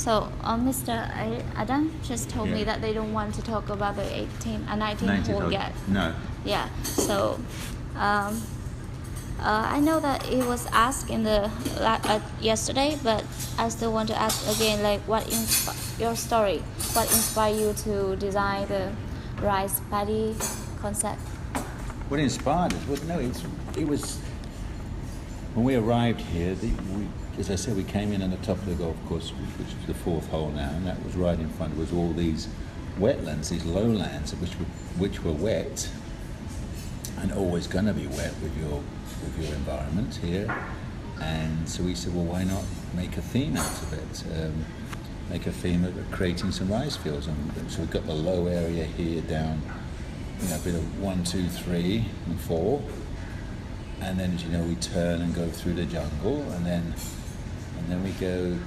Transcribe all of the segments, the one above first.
So, Mr. Adam just told me Yeah. that they don't want to talk about the 19th hole yet. No. Yeah. So, I know that it was asked in the yesterday, but I still want to ask again. Like, your story? What inspired you to design the rice paddy concept? What inspired us? Well, no, it was when we arrived here. As I said, we came in on the top of the golf course, which was the fourth hole now, and that was right in front was all these wetlands, these lowlands, which were wet, and always going to be wet with your environment here. And so we said, well, why not make a theme out of it? Make a theme of creating some rice fields. And so we've got the low area here down, a bit of 1, 2, 3, and 4. And then, as you know, we turn and go through the jungle, and then we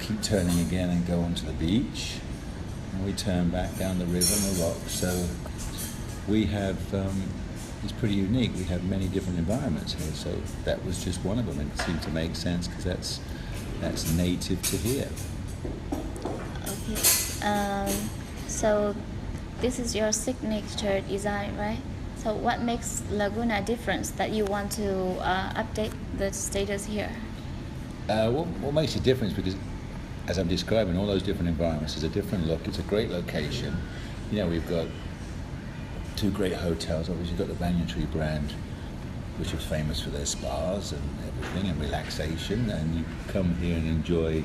keep turning again and go onto the beach, and we turn back down the river and the rocks. So we have, it's pretty unique. We have many different environments here. So that was just one of them, and it seemed to make sense because that's native to here. Okay. So this is your signature design, right? So what makes Laguna different that you want to update the status here? What makes a difference, because as I'm describing all those different environments, there's a different look. It's a great location. We've got 2 great hotels. Obviously, you've got the Banyan Tree brand, which is famous for their spas and everything and relaxation. And you come here and enjoy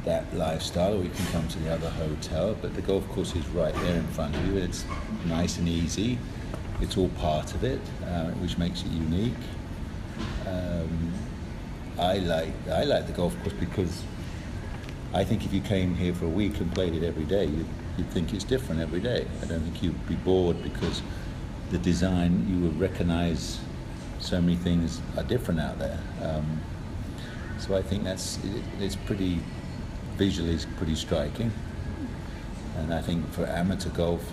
that lifestyle, or you can come to the other hotel. But the golf course is right there in front of you. It's nice and easy. It's all part of it, which makes it unique. I like the golf course because I think if you came here for a week and played it every day, you'd think it's different every day. I don't think you'd be bored because the design, you would recognize so many things are different out there. So I think it's pretty, visually it's pretty striking. And I think for amateur golf,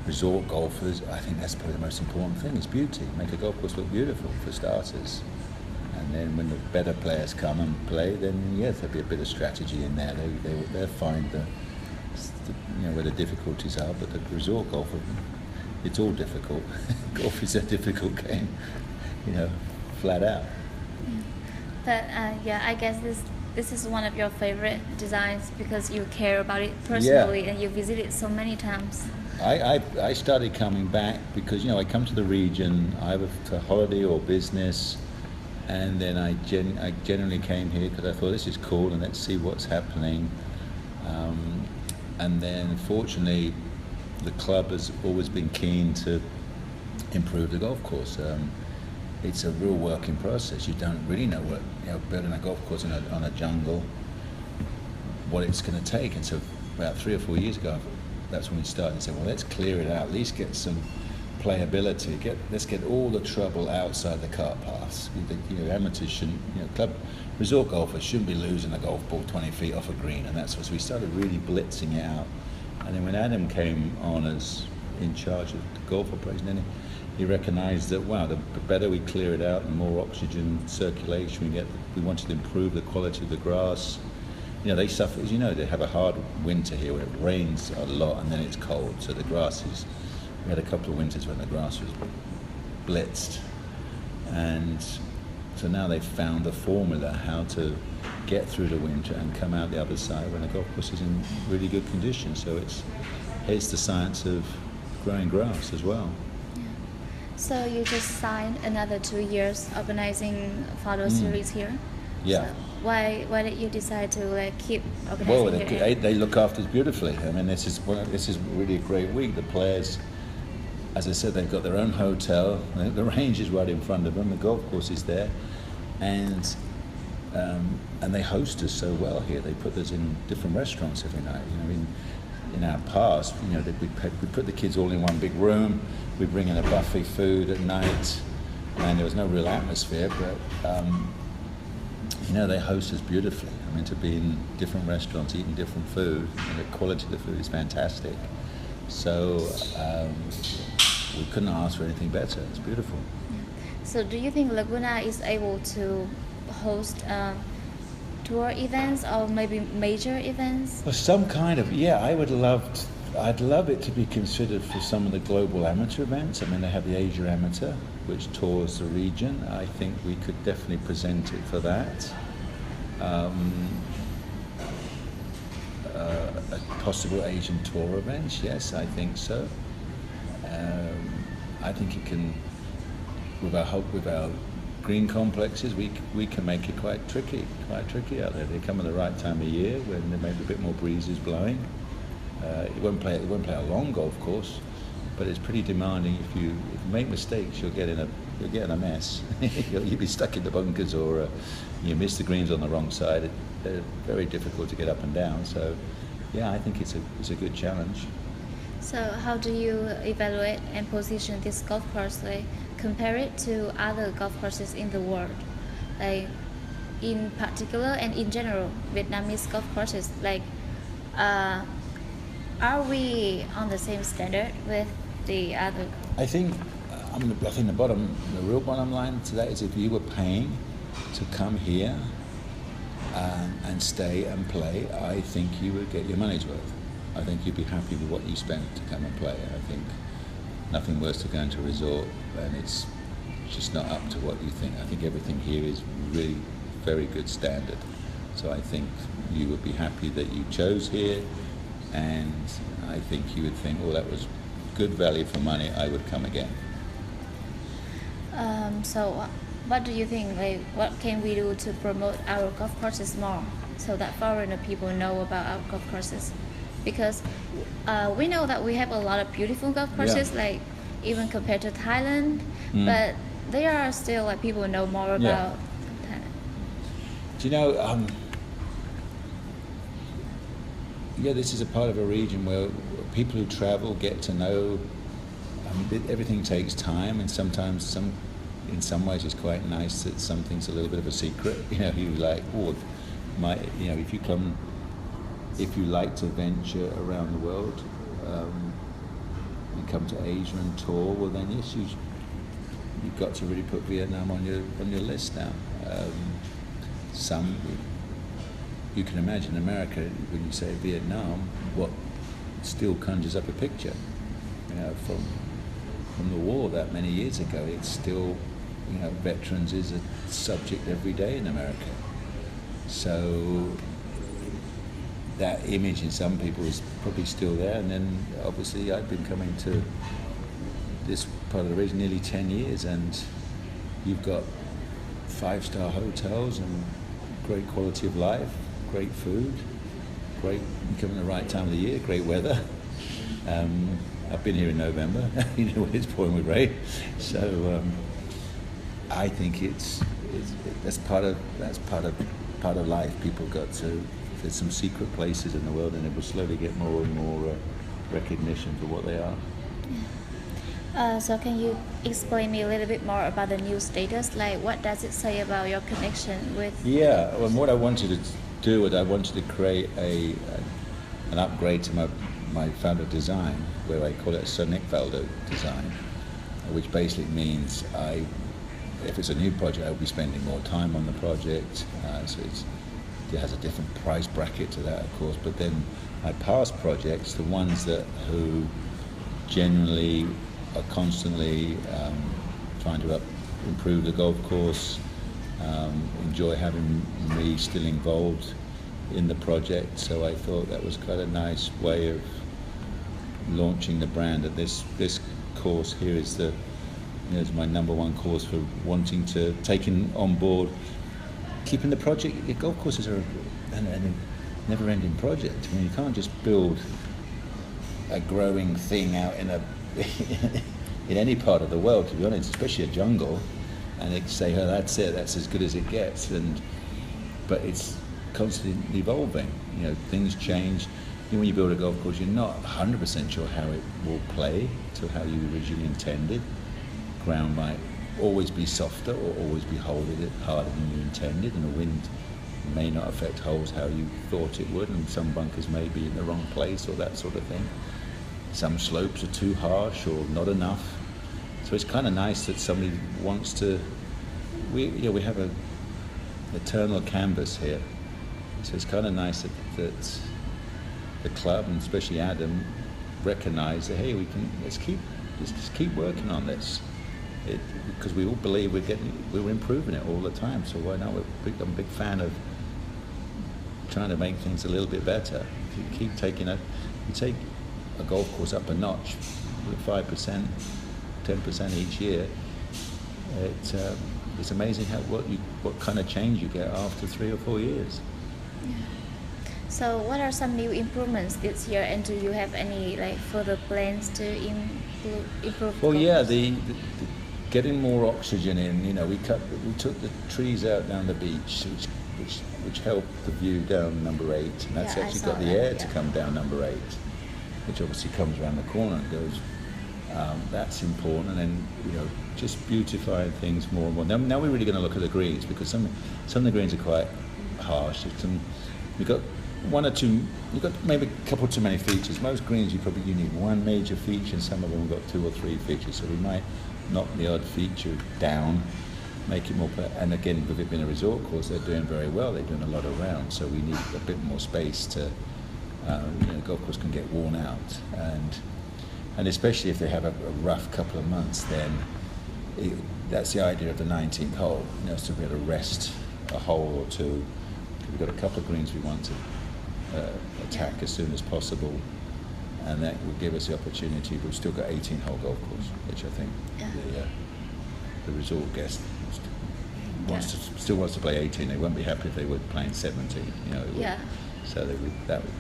resort golfers, I think that's probably the most important thing, is beauty. Make a golf course look beautiful for starters. And then when the better players come and play, then yes, there'll be a bit of strategy in there. They'll find where the difficulties are. But the resort golf, it's all difficult. Golf is a difficult game, flat out. But I guess this is one of your favorite designs because you care about it personally and you visit it so many times. I started coming back because I come to the region either for holiday or business, and then I generally came here because I thought this is cool and let's see what's happening. And then fortunately, the club has always been keen to improve the golf course. It's a real work in process. You don't really know what building a golf course on a jungle, what it's going to take. And so about 3 or 4 years ago, that's when we started and said, well, let's clear it out, at least get some playability. Let's get all the trouble outside the cart paths. Amateurs shouldn't, resort golfers shouldn't be losing a golf ball 20 feet off a green, and that's what. So we started really blitzing it out. And then when Adam came on as in charge of the golf operation, then he recognised that the better we clear it out, the more oxygen circulation we get. We wanted to improve the quality of the grass. They suffer, as they have a hard winter here where it rains a lot and then it's cold. So the grass we had a couple of winters when the grass was blitzed. And so now they've found a formula how to get through the winter and come out the other side when the golf course is in really good condition. So here's the science of growing grass as well. So you just signed another 2 years organizing photo series here? Yeah. So why did you decide to keep organizing? Well, they look after us beautifully. I mean, this is really a great week. The players, as I said, they've got their own hotel. The range is right in front of them. The golf course is there, and they host us so well here. They put us in different restaurants every night. In our past, we put the kids all in one big room. We bring in a buffet food at night, and there was no real atmosphere. But they host us beautifully. I mean, to be in different restaurants, eating different food, and the quality of the food is fantastic. So we couldn't ask for anything better. It's beautiful. So do you think Laguna is able to host tour events or maybe major events? Well, some kind of, yeah, I'd love it to be considered for some of the global amateur events. I mean, they have the Asia Amateur, which tours the region. I think we could definitely present it for that. Possible Asian tour events, yes, I think so. I think it can, with our green complexes, we can make it quite tricky out there. They come at the right time of year when there may be a bit more breezes blowing. It won't play a long golf course, but it's pretty demanding. If you make mistakes, you'll get in a mess. You'll be stuck in the bunkers, or you miss the greens on the wrong side. They're very difficult to get up and down. So, yeah, I think it's a good challenge. So how do you evaluate and position this golf course? Like, compare it to other golf courses in the world, like in particular and in general, Vietnamese golf courses. Like, are we on the same standard with the other? I think the real bottom line to that is, if you were paying to come here and stay and play, I think you would get your money's worth. I think you'd be happy with what you spent to come and play. I think nothing worse to going to a resort and it's just not up to what you think. I think everything here is really very good standard. So I think you would be happy that you chose here, and I think you would think, oh, that was good value for money, I would come again. So what do you think, like, what can we do to promote our golf courses more so that foreigner people know about our golf courses? Because we know that we have a lot of beautiful golf courses, Yeah. like even compared to Thailand, but there are still like people know more about Thailand. Do you know, this is a part of a region where people who travel get to know. Everything takes time, and sometimes in some ways it's quite nice that something's a little bit of a secret. You like, if you like to venture around the world, and come to Asia and tour, well then yes, you've got to really put Vietnam on your list now. You can imagine America, when you say Vietnam, what still conjures up a picture. From the war that many years ago, it's still, veterans is a subject every day in America. So that image in some people is probably still there. And then obviously I've been coming to this part of the region nearly 10 years, and you've got 5-star hotels and great quality of life, great food, you come in the right time of the year, great weather. I've been here in November, when it's pouring with rain. So I think that's part of life. People there's some secret places in the world, and it will slowly get more and more recognition for what they are. So can you explain me a little bit more about the new status? Like, what does it say about your connection with? Yeah, well, what I wanted to do was I wanted to create an upgrade to my founder design, where I call it a Sonic-Valdo design, which basically means if it's a new project, I'll be spending more time on the project. So it has a different price bracket to that, of course. But then my past projects, the ones who generally are constantly trying to improve the golf course, enjoy having me still involved in the project. So I thought that was quite a nice way of launching the brand. That this course here is my number one course for wanting to taking on board, keeping the project. Golf courses are a never-ending project. I mean, you can't just build a growing thing out in any part of the world, to be honest, especially a jungle, and say, oh, that's it, that's as good as it gets. But it's constantly evolving. Things change. When you build a golf course, you're not 100% sure how it will play to how you originally intended. Ground might always be softer or always be holding it harder than you intended, and the wind may not affect holes how you thought it would, and some bunkers may be in the wrong place or that sort of thing. Some slopes are too harsh or not enough. So it's kind of nice that somebody wants to. We have an eternal canvas here, So it's kind of nice that the club, and especially Adam, recognise that, hey, let's just keep working on this. Because we all believe we're improving it all the time. So why not? I'm a big fan of trying to make things a little bit better. If you keep you take a golf course up a notch, with 5%, 10% each year. It's amazing what kind of change you get after 3 or 4 years. Yeah. So what are some new improvements this year, and do you have any further plans to improve? Well, yeah, the getting more oxygen in. We took the trees out down the beach, which helped the view down number 8, and that's actually got the air to come down number 8, which obviously comes around the corner and goes. That's important, and then just beautifying things more and more. Now we're really going to look at the greens, because some of the greens are quite harsh. You've got one or two. You've got maybe a couple too many features. Most greens you need one major feature, and some of them have got 2 or 3 features. So we might knock the odd feature down, make it more. And again, with it being a resort course, they're doing very well. They're doing a lot of rounds, so we need a bit more space to. The golf course can get worn out, and especially if they have a rough couple of months, then that's the idea of the 19th hole. To be able to rest a hole or two. We've got a couple of greens we want to attack as soon as possible, and that will give us the opportunity. We've still got 18-hole golf course, which I think the resort guest still wants to play 18. They won't be happy if they were playing 17. So that would,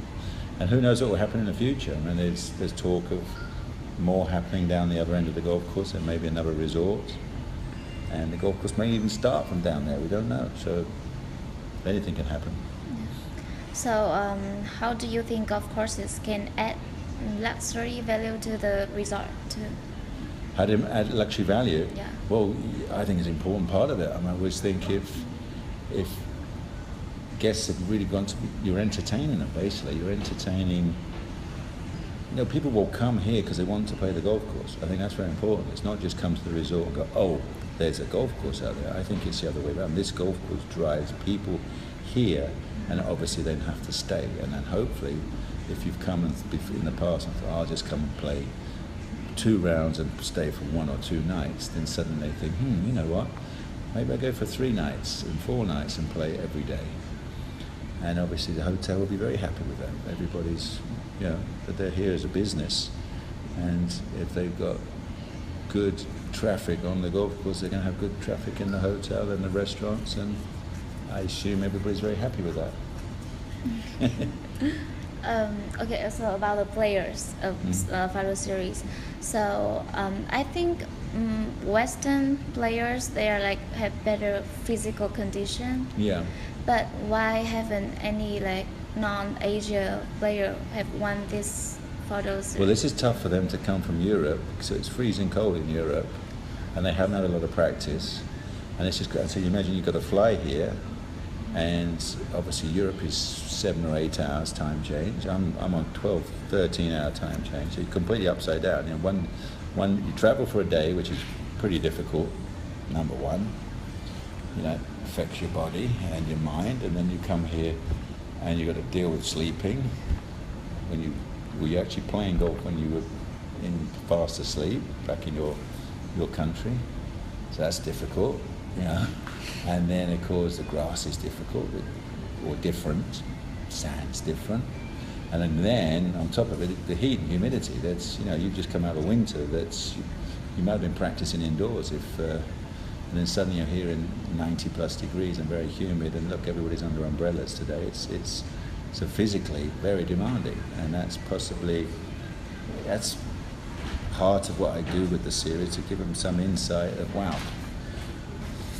and who knows what will happen in the future. I mean, there's talk of more happening down the other end of the golf course, and maybe another resort, and the golf course may even start from down there. We don't know. So anything can happen. So how do you think golf courses can add luxury value to the resort too? How do you add luxury value? Yeah. Well, I think it's an important part of it. I always think if guests have really gone to, you're entertaining them basically. You're entertaining. People will come here because they want to play the golf course. I think that's very important. It's not just come to the resort and go, oh, there's a golf course out there. I think it's the other way around. This golf course drives people here, and obviously then have to stay. And then hopefully, if you've come in the past and thought, I'll just come and play 2 rounds and stay for 1 or 2 nights, then suddenly they think, you know what? Maybe I go for 3 nights and 4 nights and play every day. And obviously the hotel will be very happy with that. Everybody's, that they're here as a business. And if they've got good traffic on the golf course, they're going to have good traffic in the hotel and the restaurants, and I assume everybody's very happy with that. Okay, so about the players of Faro Series. So I think Western players, they are have better physical condition. Yeah. But why haven't any non-Asia player have won this Faro Series? Well, this is tough for them to come from Europe, so it's freezing cold in Europe, and they haven't had a lot of practice. And it's just, so you imagine you've got to fly here, and obviously Europe is 7 or 8 hours time change. I'm on 12, 13 hour time change, so you're completely upside down. You travel for a day, which is pretty difficult, number one. Affects your body and your mind, and then you come here and you've got to deal with sleeping. Were you actually playing golf when you were fast asleep back in your country? So that's difficult, And then of course the grass is difficult or different, sand's different, and then on top of it the heat and humidity. That's you've just come out of winter. You might have been practicing indoors and then suddenly you're here in 90 plus degrees and very humid, and look, everybody's under umbrellas today. It's so physically very demanding, and that's part of what I do with the series, to give them some insight of, wow,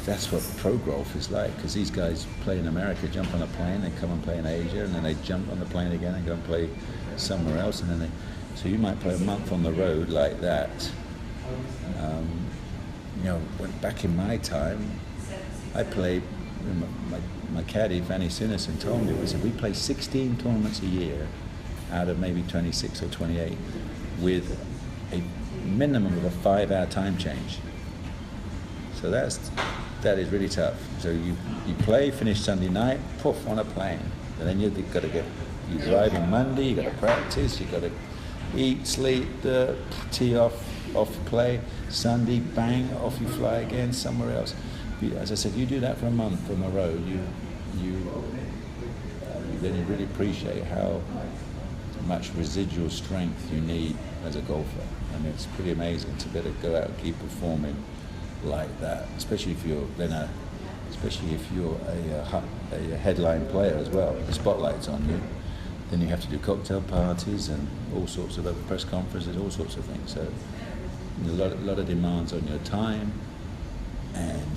that's what pro golf is like, because these guys play in America, jump on a plane, they come and play in Asia, and then they jump on the plane again and go and play somewhere else, and then so you might play a month on the road like that. Back in my time, I played, my caddy, Vanny Sinison, told me, we play 16 tournaments a year out of maybe 26 or 28 with a minimum of a 5-hour time change. So that is really tough. So you play, finish Sunday night, poof, on a plane. And then you've got to you drive on Monday, you've got to practice, you've got to eat, sleep, tee off play. Sunday, bang, off you fly again somewhere else. As I said, you do that for a month on the road, then you really appreciate how much residual strength you need as a golfer. I mean, it's pretty amazing to be able to go out and keep performing like that, especially if you're a headline player as well. The spotlight's on you. Then you have to do cocktail parties and all sorts of other press conferences, all sorts of things. So a lot of demands on your time and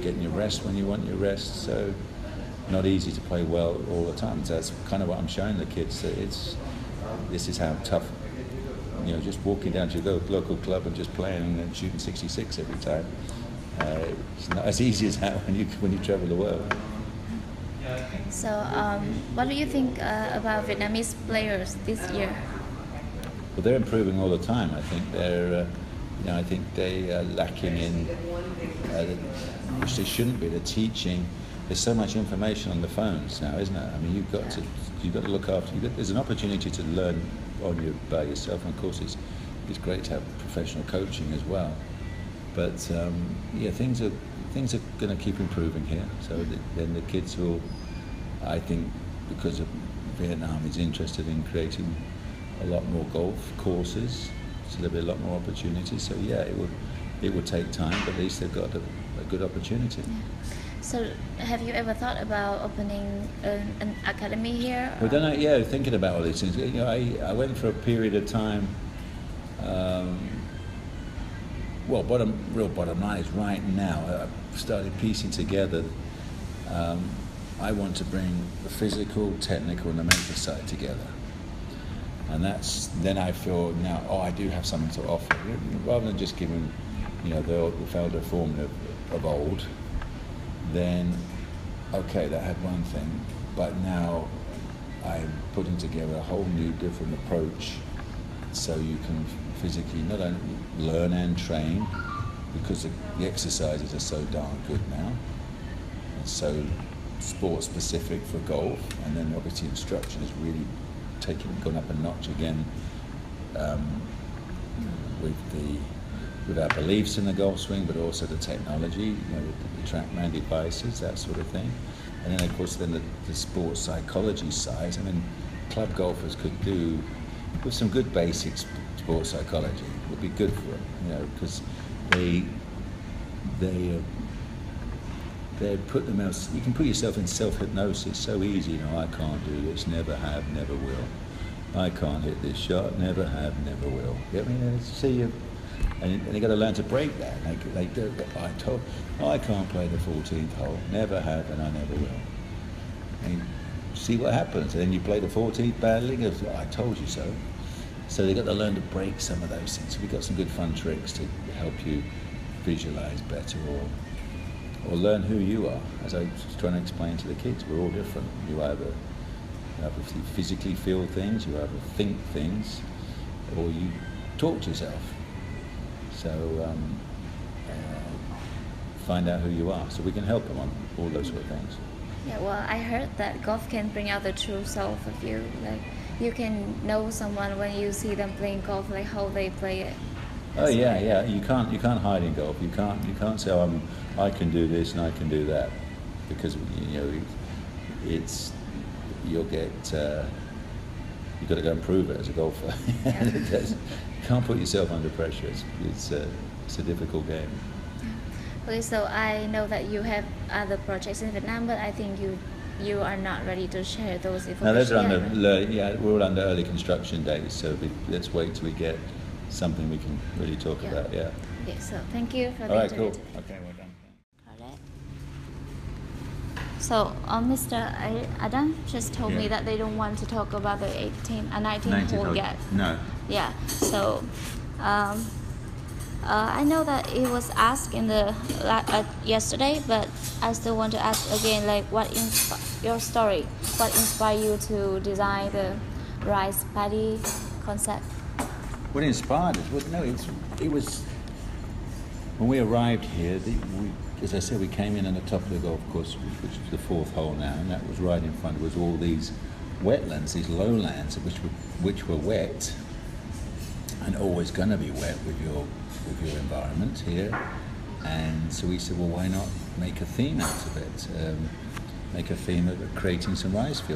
getting your rest when you want your rest. So not easy to play well all the time. So that's kind of what I'm showing the kids, that this is how tough, just walking down to your local club and just playing and shooting 66 every time. It's not as easy as that when you travel the world. So, what do you think about Vietnamese players this year? Well, they're improving all the time. I think they are lacking in, which they shouldn't be, the teaching. There's so much information on the phones now, isn't it? I mean, you've got to look after. There's an opportunity to learn by yourself, and of course, it's great to have professional coaching as well. But things are going to keep improving here. So then the kids will, I think, because of Vietnam is interested in creating a lot more golf courses, so there'll be a lot more opportunities. So it will take time, but at least they've got a good opportunity. Yeah. So have you ever thought about opening an academy here? Well, thinking about all these things. I went for a period of time. Real bottom line is right now I've started piecing together. I want to bring the physical, technical, and the mental side together. And then I feel now, I do have something to offer. Rather than just giving, the Felder formula of old, then, okay, that had one thing, but now I'm putting together a whole new different approach so you can physically not only learn and train, because the exercises are so darn good now, and so sport specific for golf, and then obviously instruction is really gone up a notch again with our beliefs in the golf swing, but also the technology, the TrackMan devices, that sort of thing. And then of course the sports psychology side. I mean, club golfers could do with some good basics. Sports psychology would be good for them, because they put themselves. You can put yourself in self-hypnosis so easy. I can't do this, never have, never will. I can't hit this shot, never have, never will. And they got to learn to break that. I can't play the 14th hole, never have, and I never will. And see what happens. And then you play the 14th badly, I told you so. So they got to learn to break some of those things. So we've got some good fun tricks to help you visualize better or learn who you are. As I was trying to explain to the kids, we're all different. You either physically feel things, you either think things, or you talk to yourself. So find out who you are, so we can help them on all those sort of things. Yeah, well, I heard that golf can bring out the true self of you. Like, you can know someone when you see them playing golf, like how they play it. Oh yeah. You can't hide in golf. You can't say I can do this and I can do that, because you'll get you've got to go and prove it as a golfer. Yeah. You can't put yourself under pressure. It's a difficult game. Okay, so I know that you have other projects in Vietnam, but I think you are not ready to share those information. No, those are we're all under early construction days, so let's wait till we get something we can really talk about. Yeah. Okay, so thank you for the all right, interview. cool. Okay, well done. Correct. So, Mr. Adam just told me that they don't want to talk about the 19th hole yet. No. Yeah. So, I know that it was asked in the yesterday, but I still want to ask again. Like, your story? What inspired you to design the rice paddy concept? What inspired us? Well, no, it was when we arrived here. as I said, we came in on the top of the golf course, which is the fourth hole now, and that was right in front was all these wetlands, these lowlands, which were wet, and always going to be wet with your environment here. And so we said, well, why not make a theme out of it? Make a theme of creating some rice fields.